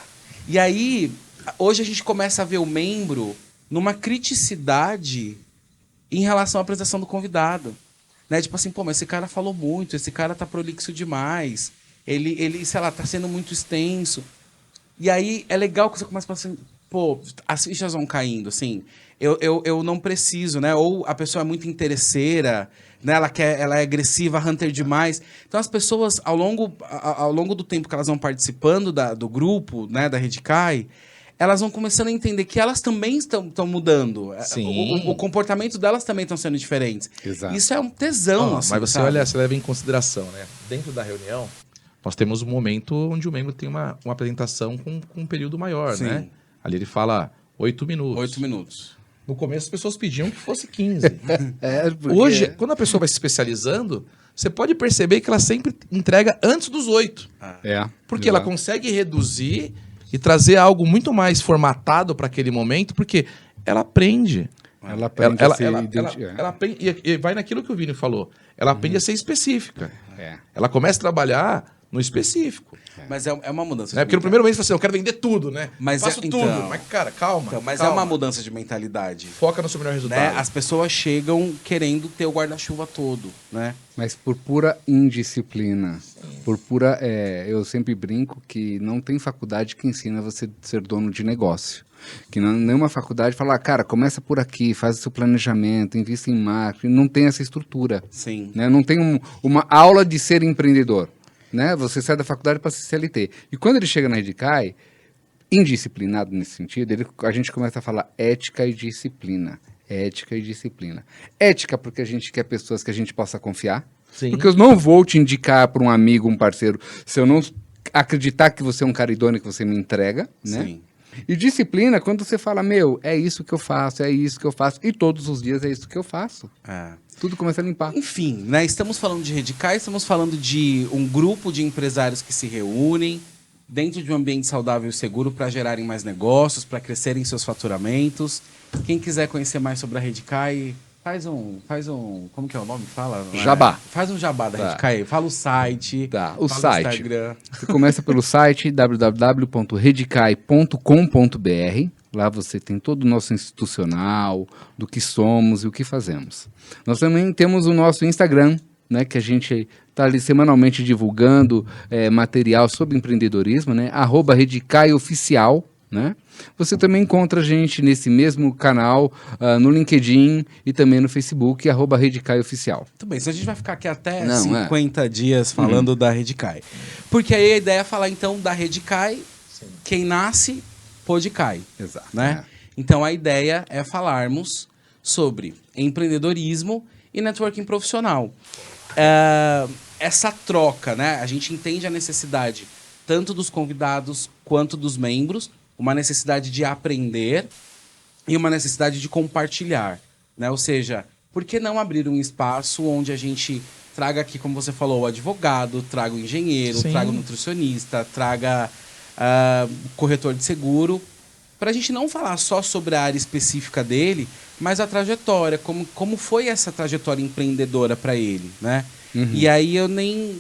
[SPEAKER 3] E aí, hoje a gente começa a ver o membro numa criticidade em relação à apresentação do convidado. Né? Tipo assim, pô, mas esse cara falou muito, esse cara tá prolixo demais, ele, sei lá, tá sendo muito extenso. E aí é legal que você começa a pensar assim, pô, as fichas vão caindo, assim. Eu não preciso, né? Ou a pessoa é muito interesseira, né? Ela é agressiva, hunter demais. Então as pessoas, ao longo do tempo que elas vão participando do grupo, né, da Redcai, elas vão começando a entender que elas também estão mudando.
[SPEAKER 2] Sim.
[SPEAKER 3] O comportamento delas também estão sendo diferentes.
[SPEAKER 1] Exato.
[SPEAKER 3] Isso é um tesão, assim,
[SPEAKER 2] Mas você
[SPEAKER 3] sabe?
[SPEAKER 2] olha, você leva em consideração, né? Dentro da reunião, nós temos um momento onde o membro tem uma apresentação com um período maior,
[SPEAKER 3] Sim.
[SPEAKER 2] né? Ali ele fala 8 minutos.
[SPEAKER 3] 8 minutos.
[SPEAKER 2] No começo as pessoas pediam que fosse 15.
[SPEAKER 1] Porque-
[SPEAKER 2] Hoje, quando a pessoa vai se especializando, você pode perceber que ela sempre entrega antes dos 8. Porque ela
[SPEAKER 1] exato.
[SPEAKER 2] consegue reduzir e trazer algo muito mais formatado para aquele momento, porque ela aprende.
[SPEAKER 1] Ela aprende a se
[SPEAKER 2] ela
[SPEAKER 1] identificar.
[SPEAKER 2] aprende, e vai naquilo que o Vini falou. Ela aprende a ser específica.
[SPEAKER 1] É.
[SPEAKER 2] Ela começa a trabalhar no específico.
[SPEAKER 3] Mas é uma mudança
[SPEAKER 2] Né? Porque no primeiro mês você fala assim, eu quero vender tudo, né?
[SPEAKER 3] Mas
[SPEAKER 2] Faço
[SPEAKER 3] então-
[SPEAKER 2] tudo. Mas, cara, calma.
[SPEAKER 3] Então, mas
[SPEAKER 2] calma.
[SPEAKER 3] é uma mudança de mentalidade.
[SPEAKER 2] Foca no seu melhor resultado.
[SPEAKER 3] Né? As pessoas chegam querendo ter o guarda-chuva todo, né?
[SPEAKER 1] Mas por pura indisciplina, por pura... eu sempre brinco que não tem faculdade que ensina você a ser dono de negócio. Que nenhuma faculdade fala, cara, começa por aqui, faz o seu planejamento, invista em marketing. Não tem essa estrutura.
[SPEAKER 3] Sim.
[SPEAKER 1] Né? Não tem uma aula de ser empreendedor. Né? Você sai da faculdade para ser CLT. E quando ele chega na Redcai, indisciplinado nesse sentido, a gente começa a falar ética e disciplina. Ética e disciplina. Ética porque a gente quer pessoas que a gente possa confiar.
[SPEAKER 2] Sim.
[SPEAKER 1] Porque eu não vou te indicar para um amigo, um parceiro, se eu não acreditar que você é um cara idôneo que você me entrega, né?
[SPEAKER 3] Sim.
[SPEAKER 1] E disciplina quando você fala, meu, é isso que eu faço, é isso que eu faço, e todos os dias é isso que eu faço.
[SPEAKER 3] É.
[SPEAKER 1] Tudo começa a limpar.
[SPEAKER 3] Enfim, né? Estamos falando de Redcai, estamos falando de um grupo de empresários que se reúnem dentro de um ambiente saudável e seguro para gerarem mais negócios, para crescerem seus faturamentos. Quem quiser conhecer mais sobre a Redcai, faz um, como que é o nome? Fala. Não é?
[SPEAKER 1] Jabá.
[SPEAKER 3] Faz um jabá da
[SPEAKER 1] Tá.
[SPEAKER 3] Redcai. Fala o site.
[SPEAKER 1] Tá, o
[SPEAKER 3] fala
[SPEAKER 1] site.
[SPEAKER 3] Instagram.
[SPEAKER 1] Você começa pelo site www.redcai.com.br. Lá você tem todo o nosso institucional, do que somos e o que fazemos. Nós também temos o nosso Instagram, né, que a gente está ali semanalmente divulgando material sobre empreendedorismo, né, @redcaioficial, né? Você também encontra a gente nesse mesmo canal no LinkedIn e também no Facebook, @redcaioficial.
[SPEAKER 3] Muito bem, se a gente vai ficar aqui até
[SPEAKER 1] Não,
[SPEAKER 3] 50 dias falando da Redcai. Porque aí a ideia é falar então da Redcai, quem nasce, pode cai.
[SPEAKER 1] Exato.
[SPEAKER 3] Né? Então a ideia é falarmos sobre empreendedorismo e networking profissional. Essa troca, né? A gente entende a necessidade tanto dos convidados quanto dos membros, uma necessidade de aprender e uma necessidade de compartilhar, né? Ou seja, por que não abrir um espaço onde a gente traga aqui, como você falou, o advogado, traga o engenheiro,
[SPEAKER 2] Sim.
[SPEAKER 3] traga o nutricionista, traga o corretor de seguro, para a gente não falar só sobre a área específica dele, mas a trajetória, como foi essa trajetória empreendedora para ele, né? E aí eu nem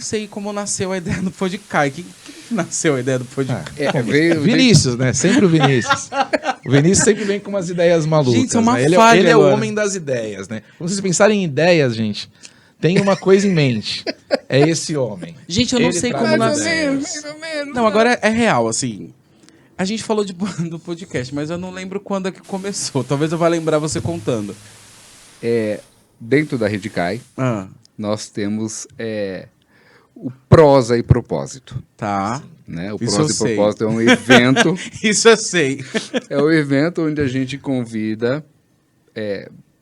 [SPEAKER 3] sei como nasceu a ideia do Podcast. Que nasceu a ideia do Podcast?
[SPEAKER 2] Vinícius, né? Sempre o Vinícius. O Vinícius sempre vem com umas ideias malucas.
[SPEAKER 3] Gente, é uma
[SPEAKER 2] né?
[SPEAKER 3] falha
[SPEAKER 2] Ele é o
[SPEAKER 3] agora.
[SPEAKER 2] homem das ideias, né? Quando vocês pensarem em ideias, gente, tem uma coisa em mente. É esse homem.
[SPEAKER 3] Gente, eu não
[SPEAKER 2] Ele
[SPEAKER 3] sei
[SPEAKER 2] traz
[SPEAKER 3] como
[SPEAKER 2] as
[SPEAKER 3] nasceu.
[SPEAKER 2] ideias.
[SPEAKER 3] Não, agora é real, assim. A gente falou do podcast, mas eu não lembro quando é que começou. Talvez eu vá lembrar você contando.
[SPEAKER 1] Dentro da Redicai,
[SPEAKER 3] Ah,
[SPEAKER 1] nós temos o Prosa e Propósito.
[SPEAKER 3] tá.
[SPEAKER 1] Né? O
[SPEAKER 3] Isso
[SPEAKER 1] Prosa
[SPEAKER 3] eu
[SPEAKER 1] e
[SPEAKER 3] sei.
[SPEAKER 1] Propósito é um evento,
[SPEAKER 3] Isso eu sei.
[SPEAKER 1] é um evento onde a gente convida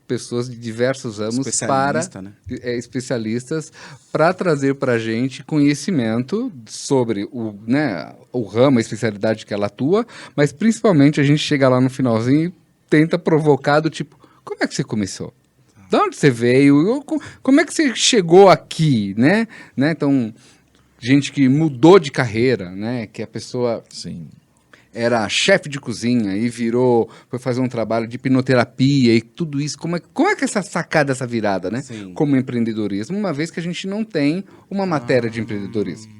[SPEAKER 1] pessoas de diversos ramos
[SPEAKER 3] Especialista, né?
[SPEAKER 1] especialistas para trazer para a gente conhecimento sobre o ramo, a especialidade que ela atua, mas principalmente a gente chega lá no finalzinho e tenta provocar do tipo, como é que você começou? De onde você veio? Como é que você chegou aqui, né? Então, gente que mudou de carreira, né? Que a pessoa
[SPEAKER 2] Sim.
[SPEAKER 1] era chefe de cozinha e foi fazer um trabalho de hipnoterapia e tudo isso. Como é que essa sacada, essa virada, né?
[SPEAKER 3] Sim.
[SPEAKER 1] Como empreendedorismo, uma vez que a gente não tem uma matéria de empreendedorismo.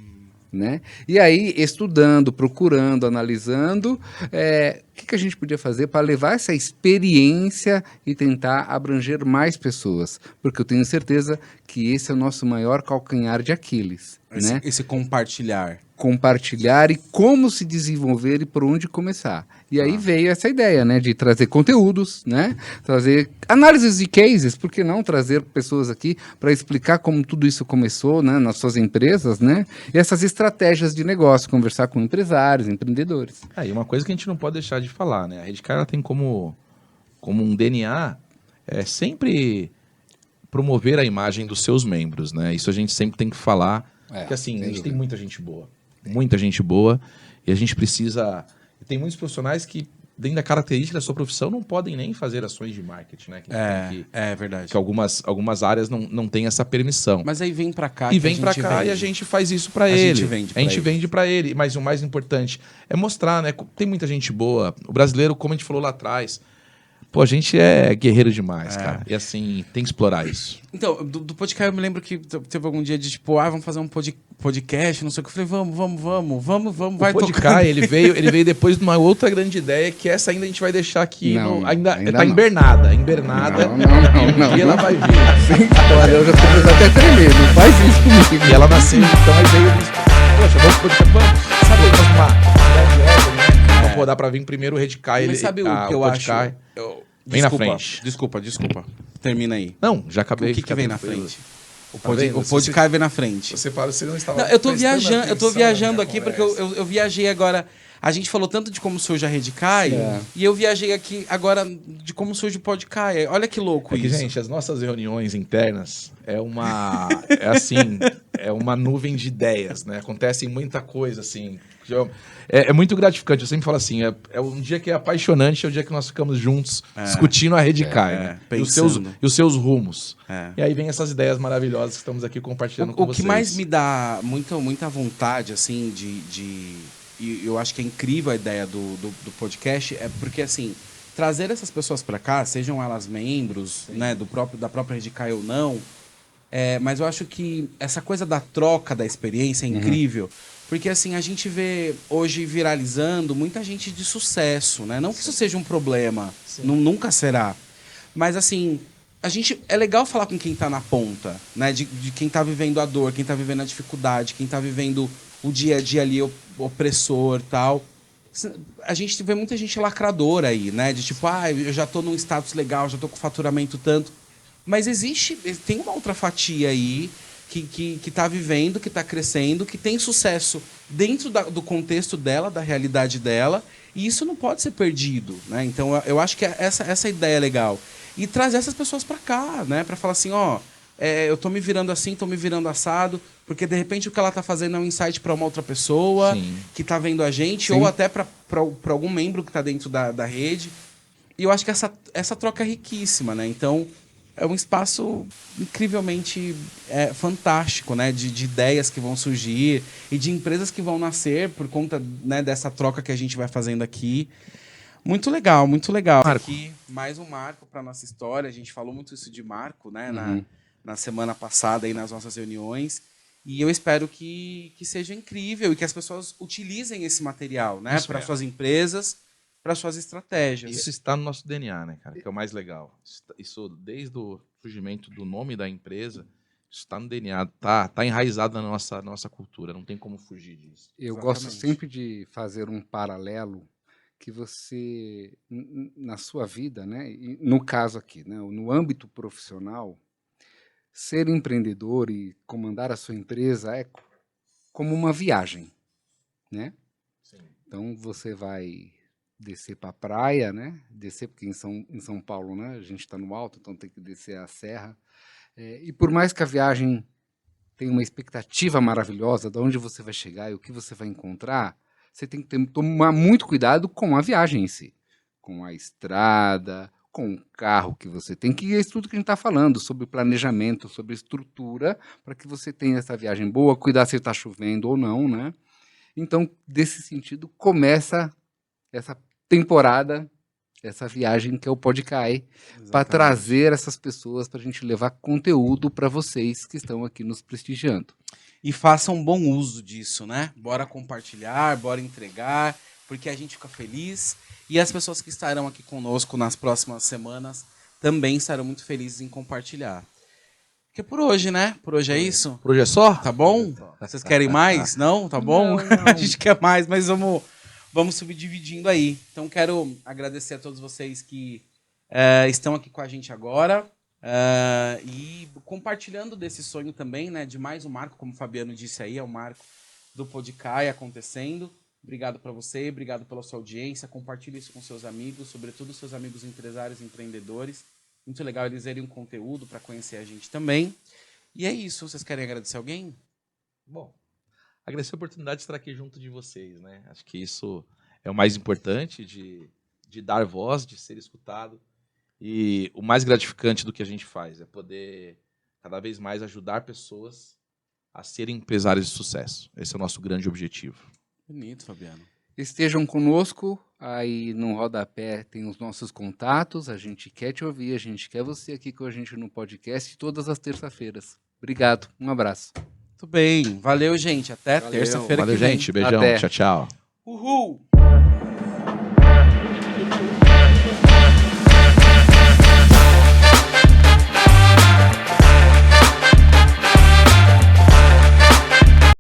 [SPEAKER 1] Né? E aí, estudando, procurando, analisando, o que a gente podia fazer para levar essa experiência e tentar abranger mais pessoas? Porque eu tenho certeza que esse é o nosso maior calcanhar de Aquiles, né?
[SPEAKER 3] Esse compartilhar.
[SPEAKER 1] Compartilhar e como se desenvolver e por onde começar. E aí veio essa ideia, né, de trazer conteúdos, né, trazer análises de cases, por que não trazer pessoas aqui para explicar como tudo isso começou, né, nas suas empresas, né, e essas estratégias de negócio, conversar com empresários, empreendedores.
[SPEAKER 2] E uma coisa que a gente não pode deixar de falar, né? A Redicai ela tem como um DNA sempre promover a imagem dos seus membros, né? Isso a gente sempre tem que falar, porque assim, a gente tem muita gente boa, e a gente precisa... Tem muitos profissionais que, dentro da característica da sua profissão, não podem nem fazer ações de marketing, né?
[SPEAKER 3] É verdade.
[SPEAKER 2] Que algumas áreas não têm essa permissão.
[SPEAKER 3] Mas aí vem pra cá
[SPEAKER 2] E vem pra cá e a gente faz isso pra ele. A gente vende pra ele. Mas o mais importante é mostrar, né? Tem muita gente boa. O brasileiro, como a gente falou lá atrás, pô, a gente é guerreiro demais, cara. E assim, tem que explorar isso.
[SPEAKER 3] Então, do podcast eu me lembro que teve algum dia de tipo, vamos fazer um podcast, não sei o que. Eu falei, vamos, vai
[SPEAKER 2] o podcast, ele veio depois de uma outra grande ideia, que essa ainda a gente vai deixar aqui. Ainda tá
[SPEAKER 1] não.
[SPEAKER 2] Invernada.
[SPEAKER 1] Não.
[SPEAKER 2] E ela vai vir.
[SPEAKER 1] Olha, eu já tô começando até a tremer, não faz isso comigo.
[SPEAKER 2] E ela nasceu, então aí veio. Poxa, vamos pro podcast, vamos. Sabe uma. Pô, dá pra vir primeiro o Redicai.
[SPEAKER 3] Mas sabe o que eu acho?
[SPEAKER 2] Vem na frente.
[SPEAKER 3] Desculpa. Termina aí.
[SPEAKER 2] Não, já acabei.
[SPEAKER 3] O que vem na frente? O
[SPEAKER 2] Tá vendo?
[SPEAKER 3] podcast vem na frente.
[SPEAKER 2] Você fala, você não estava.
[SPEAKER 3] Não, eu tô viajando
[SPEAKER 2] na
[SPEAKER 3] aqui porque eu viajei agora. A gente falou tanto de como surge a Redicai e eu viajei aqui agora de como surge o podcast. Olha que louco isso.
[SPEAKER 2] Gente, as nossas reuniões internas é uma nuvem de ideias, né? Acontece muita coisa, assim. É muito gratificante. Eu sempre falo assim, é um dia que é apaixonante, é o dia que nós ficamos juntos discutindo a Redicai, né? E os seus rumos. E aí vem essas ideias maravilhosas que estamos aqui compartilhando com vocês.
[SPEAKER 3] O que mais me dá muita vontade, assim, e eu acho que é incrível a ideia do podcast, é porque, assim, trazer essas pessoas para cá, sejam elas membros, né, da própria Redicai ou não, mas eu acho que essa coisa da troca da experiência é incrível, porque, assim, a gente vê hoje viralizando muita gente de sucesso, né? Não que isso seja um problema, nunca será, mas, assim, é legal falar com quem tá na ponta, né, de quem tá vivendo a dor, quem tá vivendo a dificuldade, quem tá vivendo o dia a dia ali opressor, tal. A gente vê muita gente lacradora aí, né? De tipo, eu já tô num status legal, já tô com faturamento tanto. Mas tem uma outra fatia aí que tá vivendo, que tá crescendo, que tem sucesso dentro do contexto dela, da realidade dela, e isso não pode ser perdido, né? Então, eu acho que essa ideia é legal. e trazer essas pessoas para cá, né? Para falar assim, ó, eu tô me virando assim, tô me virando assado, porque de repente o que ela tá fazendo é um insight para uma outra pessoa
[SPEAKER 2] Sim.
[SPEAKER 3] que tá vendo a gente,
[SPEAKER 1] Sim.
[SPEAKER 3] ou até para algum membro que tá dentro da rede. E eu acho que essa troca é riquíssima, né? Então, é um espaço incrivelmente fantástico, né? De ideias que vão surgir e de empresas que vão nascer por conta, né, dessa troca que a gente vai fazendo aqui. Muito legal, muito legal.
[SPEAKER 2] Marco.
[SPEAKER 3] Aqui, mais um marco para nossa história. A gente falou muito isso de marco, né?
[SPEAKER 1] Uhum.
[SPEAKER 3] Na semana passada, aí, nas nossas reuniões. E eu espero que seja incrível e que as pessoas utilizem esse material, né?
[SPEAKER 2] Isso
[SPEAKER 3] Para
[SPEAKER 2] mesmo.
[SPEAKER 3] suas empresas, para suas estratégias.
[SPEAKER 2] Isso está no nosso DNA, né, cara? Que é o mais legal. Isso desde o surgimento do nome da empresa, isso está no DNA, tá enraizado na nossa cultura. Não tem como fugir disso.
[SPEAKER 1] Eu
[SPEAKER 3] Exatamente.
[SPEAKER 1] gosto sempre de fazer um paralelo que você, na sua vida, né, e no caso aqui, né, no âmbito profissional, ser empreendedor e comandar a sua empresa é como uma viagem, né?
[SPEAKER 2] Sim.
[SPEAKER 1] Então você vai descer para a praia, né? Descer porque em São Paulo, né? A gente está no alto, então tem que descer a serra. E por mais que a viagem tenha uma expectativa maravilhosa de onde você vai chegar e o que você vai encontrar, você tem que tomar muito cuidado com a viagem em si, com a estrada, com o carro que você tem, que é isso tudo que a gente está falando, sobre planejamento, sobre estrutura, para que você tenha essa viagem boa, cuidar se está chovendo ou não, né? Então, desse sentido, começa essa temporada, essa viagem que é o Podcai, para
[SPEAKER 3] Exatamente.
[SPEAKER 1] trazer essas pessoas, para a gente levar conteúdo para vocês que estão aqui nos prestigiando.
[SPEAKER 3] E façam bom uso disso, né? Bora compartilhar, bora entregar, porque a gente fica feliz. E as pessoas que estarão aqui conosco nas próximas semanas também estarão muito felizes em compartilhar. Porque por hoje, né? Por hoje é isso?
[SPEAKER 2] Por hoje é só?
[SPEAKER 3] Tá bom? Vocês querem mais? Não? Tá bom?
[SPEAKER 1] Não, não.
[SPEAKER 3] A gente quer mais, mas vamos subdividindo aí. Então quero agradecer a todos vocês que estão aqui com a gente agora. E compartilhando desse sonho também, né, de mais um marco, como o Fabiano disse aí, é o marco do Podcai acontecendo. Obrigado para você, obrigado pela sua audiência. Compartilhe isso com seus amigos, sobretudo seus amigos empresários e empreendedores. Muito legal eles verem um conteúdo para conhecer a gente também. E é isso. Vocês querem agradecer alguém?
[SPEAKER 2] Bom, agradecer a oportunidade de estar aqui junto de vocês, né? Acho que isso é o mais importante, de dar voz, de ser escutado. E o mais gratificante do que a gente faz é poder cada vez mais ajudar pessoas a serem empresários de sucesso. Esse é o nosso grande objetivo.
[SPEAKER 3] Bonito, Fabiano.
[SPEAKER 1] Estejam conosco, aí no rodapé tem os nossos contatos, a gente quer te ouvir, a gente quer você aqui com a gente no podcast todas as terças-feiras. Obrigado, um abraço.
[SPEAKER 3] Muito bem. Valeu, gente. Até
[SPEAKER 1] Valeu.
[SPEAKER 3] terça-feira que
[SPEAKER 2] Valeu,
[SPEAKER 3] vem.
[SPEAKER 2] gente. Beijão.
[SPEAKER 1] Até.
[SPEAKER 2] Tchau, tchau.
[SPEAKER 3] Uhul!